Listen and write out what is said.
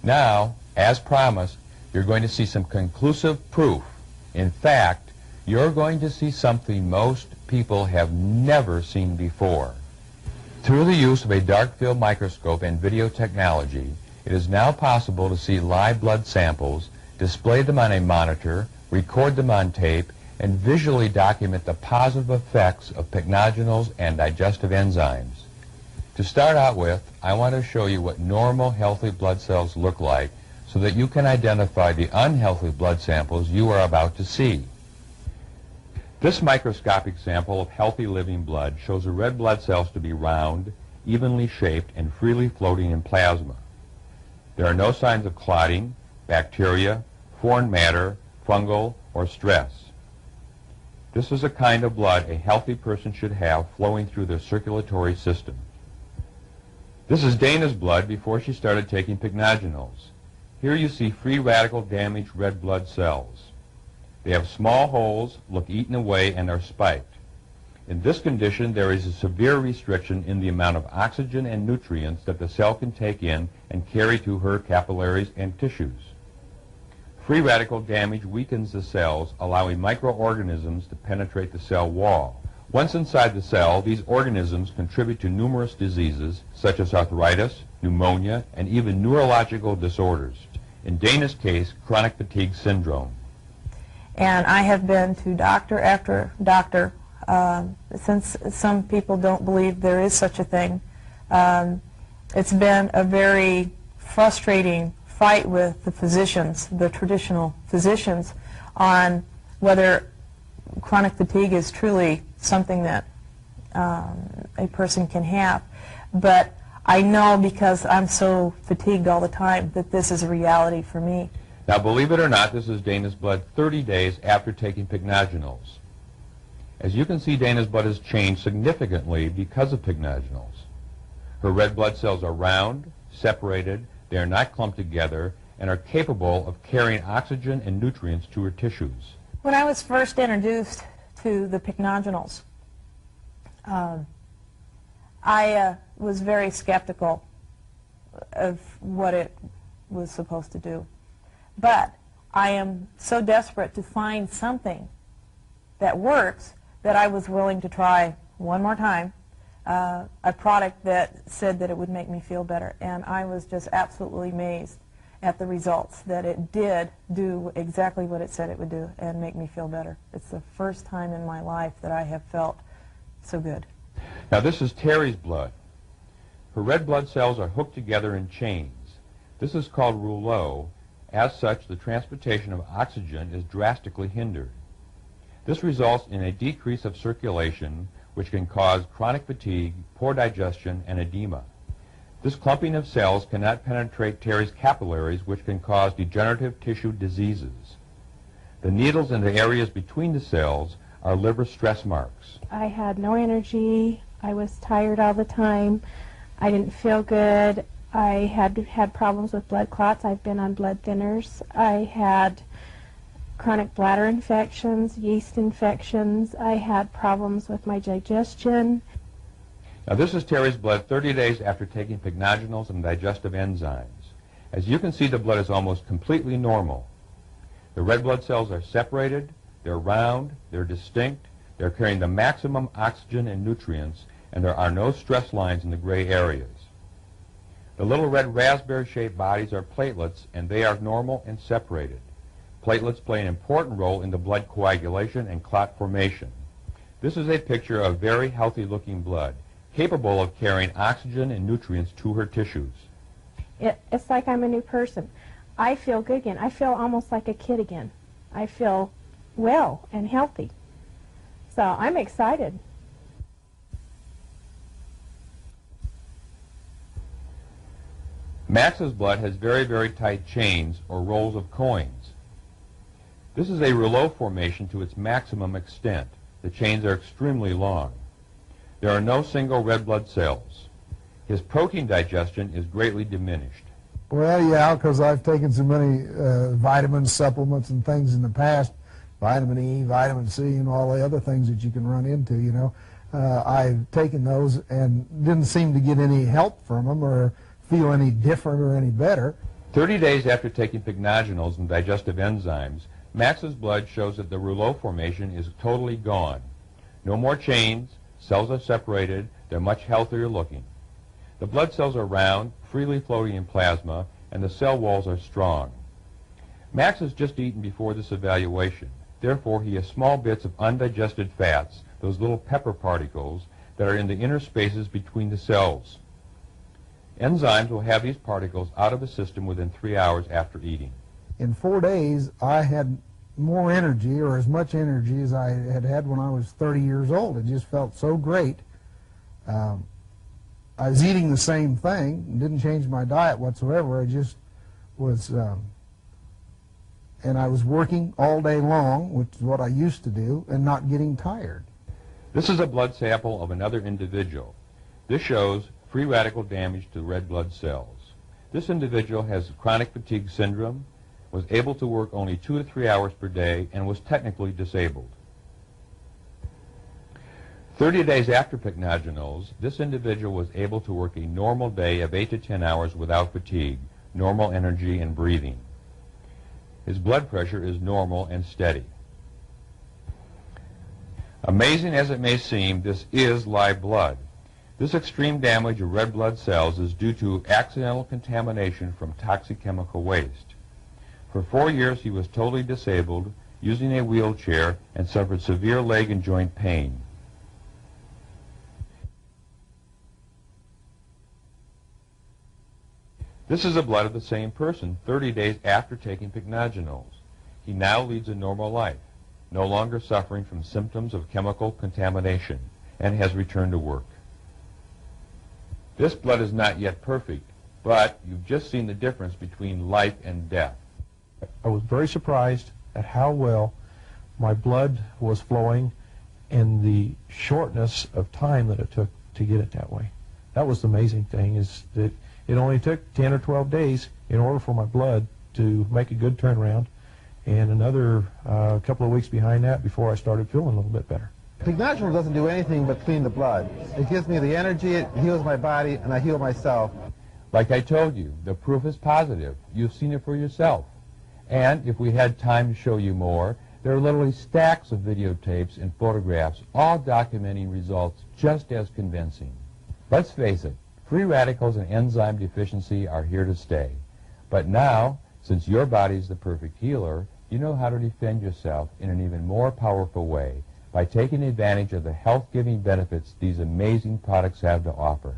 Now, as promised, you're going to see some conclusive proof. In fact, you're going to see something most people have never seen before. Through the use of a dark field microscope and video technology, it is now possible to see live blood samples, display them on a monitor, record them on tape, and visually document the positive effects of pycnogenals and digestive enzymes. To start out with, I want to show you what normal healthy blood cells look like so that you can identify the unhealthy blood samples you are about to see. This microscopic sample of healthy living blood shows the red blood cells to be round, evenly shaped, and freely floating in plasma. There are no signs of clotting, bacteria, foreign matter, fungal, or stress. This is the kind of blood a healthy person should have flowing through their circulatory system. This is Dana's blood before she started taking pycnogenals. Here you see free radical damaged red blood cells. They have small holes, look eaten away, and are spiked. In this condition, there is a severe restriction in the amount of oxygen and nutrients that the cell can take in and carry to her capillaries and tissues. Free radical damage weakens the cells, allowing microorganisms to penetrate the cell wall. Once inside the cell, these organisms contribute to numerous diseases such as arthritis, pneumonia, and even neurological disorders. In Dana's case, chronic fatigue syndrome. And I have been to doctor after doctor, since some people don't believe there is such a thing. It's been a very frustrating fight with the physicians, the traditional physicians, on whether chronic fatigue is truly something that a person can have. But I know, because I'm so fatigued all the time, that this is a reality for me. Now, believe it or not, this is Dana's blood 30 days after taking pycnogenals. As you can see, Dana's blood has changed significantly because of pycnogenals. Her red blood cells are round, separated, they are not clumped together, and are capable of carrying oxygen and nutrients to her tissues. When I was first introduced to the pycnogenals, I was very skeptical of what it was supposed to do. But I am so desperate to find something that works that I was willing to try one more time a product that said that it would make me feel better. And I was just absolutely amazed at the results, that it did do exactly what it said it would do and make me feel better. It's the first time in my life that I have felt so good. Now, this is Terry's blood. Her red blood cells are hooked together in chains. This is called rouleau. As such, the transportation of oxygen is drastically hindered. This results in a decrease of circulation, which can cause chronic fatigue, poor digestion, and edema. This clumping of cells cannot penetrate Terry's capillaries, which can cause degenerative tissue diseases. The needles in the areas between the cells are liver stress marks. I had no energy. I was tired all the time. I didn't feel good. I had problems with blood clots. I've been on blood thinners. I had chronic bladder infections, yeast infections. I had problems with my digestion. Now, this is Terry's blood 30 days after taking pycnogenals and digestive enzymes. As you can see, the blood is almost completely normal. The red blood cells are separated, they're round, they're distinct, they're carrying the maximum oxygen and nutrients, and there are no stress lines in the gray areas. The little red raspberry-shaped bodies are platelets, and they are normal and separated. Platelets play an important role in the blood coagulation and clot formation. This is a picture of very healthy-looking blood, capable of carrying oxygen and nutrients to her tissues. It's like I'm a new person. I feel good again. I feel almost like a kid again. I feel well and healthy. So I'm excited. Max's blood has very, very tight chains or rolls of coins. This is a rouleau formation to its maximum extent. The chains are extremely long. There are no single red blood cells. His protein digestion is greatly diminished. Well, yeah, because I've taken so many vitamins, supplements, and things in the past, vitamin E, vitamin C, and all the other things that you can run into, you know. I've taken those and didn't seem to get any help from them or feel any different or any better. 30 days after taking pycnogenals and digestive enzymes, Max's blood shows that the rouleau formation is totally gone. No more chains, cells are separated, they're much healthier looking. The blood cells are round, freely floating in plasma, and the cell walls are strong. Max has just eaten before this evaluation. Therefore, he has small bits of undigested fats, those little pepper particles, that are in the inner spaces between the cells. Enzymes will have these particles out of the system within 3 hours after eating. In 4 days, I had more energy, or as much energy as I had had when I was 30 years old. It just felt so great. I was eating the same thing, didn't change my diet whatsoever. I just was, and I was working all day long, which is what I used to do, and not getting tired. This is a blood sample of another individual. This shows free radical damage to red blood cells. This individual has chronic fatigue syndrome, was able to work only 2 to 3 hours per day, and was technically disabled. 30 days after pycnogenals, this individual was able to work a normal day of 8 to 10 hours without fatigue, normal energy and breathing. His blood pressure is normal and steady. Amazing as it may seem, this is live blood. This extreme damage of red blood cells is due to accidental contamination from toxic chemical waste. For 4 years he was totally disabled, using a wheelchair, and suffered severe leg and joint pain. This is the blood of the same person 30 days after taking pycnogenals. He now leads a normal life, no longer suffering from symptoms of chemical contamination, and has returned to work. This blood is not yet perfect, but you've just seen the difference between life and death. I was very surprised at how well my blood was flowing and the shortness of time that it took to get it that way. That was the amazing thing, is that it only took 10 or 12 days in order for my blood to make a good turnaround, and another couple of weeks behind that before I started feeling a little bit better. Pycnogenol doesn't do anything but clean the blood. It gives me the energy, it heals my body, and I heal myself. Like I told you, the proof is positive. You've seen it for yourself. And if we had time to show you more, there are literally stacks of videotapes and photographs, all documenting results just as convincing. Let's face it, free radicals and enzyme deficiency are here to stay. But now, since your body's the perfect healer, you know how to defend yourself in an even more powerful way by taking advantage of the health-giving benefits these amazing products have to offer.